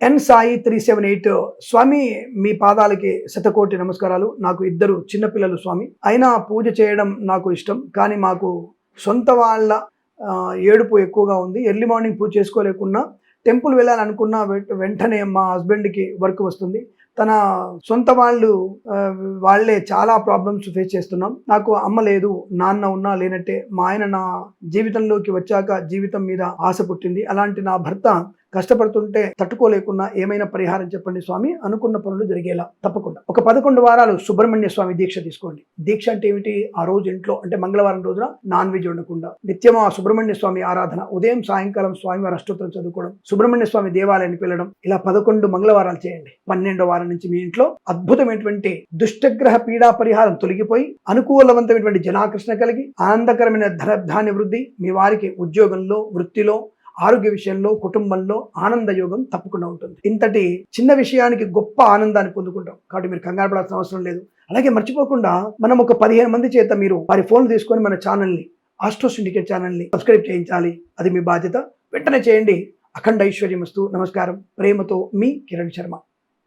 ఎన్ సాయి 378 స్వామి, మీ పాదాలకి శతకోటి నమస్కారాలు. నాకు ఇద్దరు చిన్నపిల్లలు స్వామి. అయినా పూజ చేయడం నాకు ఇష్టం, కానీ మాకు సొంత వాళ్ళ ఏడుపు ఎక్కువగా ఉంది. ఎర్లీ మార్నింగ్ పూజ చేసుకోలేకున్నా టెంపుల్ వెళ్ళాలనుకున్న వెంటనే మా హస్బెండ్కి వర్క్ వస్తుంది. తన సొంత వాళ్ళే చాలా ప్రాబ్లమ్స్ ఫేస్ చేస్తున్నాం. నాకు అమ్మ లేదు, నాన్న ఉన్నా లేనట్టే. మా ఆయన నా జీవితంలోకి వచ్చాక జీవితం మీద ఆశ పుట్టింది. అలాంటి నా భర్త కష్టపడుతుంటే తట్టుకోలేకున్నా ఏమైనా పరిహారం చెప్పండి స్వామి, అనుకున్న పనులు జరిగేలా. తప్పకుండా ఒక 11 వారాలు సుబ్రహ్మణ్య స్వామి దీక్ష తీసుకోండి. దీక్ష అంటే ఏమిటి? ఆ రోజు ఇంట్లో అంటే మంగళవారం రోజున నాన్ వెజ్ వండకుండా నిత్యం ఆ సుబ్రహ్మణ్య స్వామి ఆరాధన, ఉదయం సాయంకాలం స్వామివారి అష్టోత్తరం చదువుకోవడం, సుబ్రహ్మణ్య స్వామి దేవాలయానికి వెళ్ళడం, ఇలా 11 మంగళవారాలు చేయండి. 12వ వారం నుంచి మీ ఇంట్లో అద్భుతమైనటువంటి దుష్టగ్రహ పీడా పరిహారం తొలగిపోయి అనుకూలవంతమైనటువంటి జనాకర్షణ కలిగి ఆనందకరమైన ధనధాన్య వృద్ధి, మీ వారికి ఉద్యోగంలో, వృత్తిలో, ఆరోగ్య విషయంలో, కుటుంబంలో ఆనంద యోగం తప్పకుండా ఉంటుంది. ఇంతటి చిన్న విషయానికి గొప్ప ఆనందాన్ని పొందుకుంటాం. కాబట్టి మీరు కంగారు పడాల్సిన అవసరం లేదు. అలాగే మర్చిపోకుండా మనం ఒక 15 మంది చేత మీరు వారి ఫోన్లు తీసుకొని మన ఛానల్ని, ఆస్ట్రో సిండికేట్ ఛానల్ని సబ్స్క్రైబ్ చేయించాలి. అది మీ బాధ్యత. వెంటనే చేయండి. అఖండ ఐశ్వర్యమస్తు. నమస్కారం. ప్రేమతో మీ కిరణ్ శర్మ.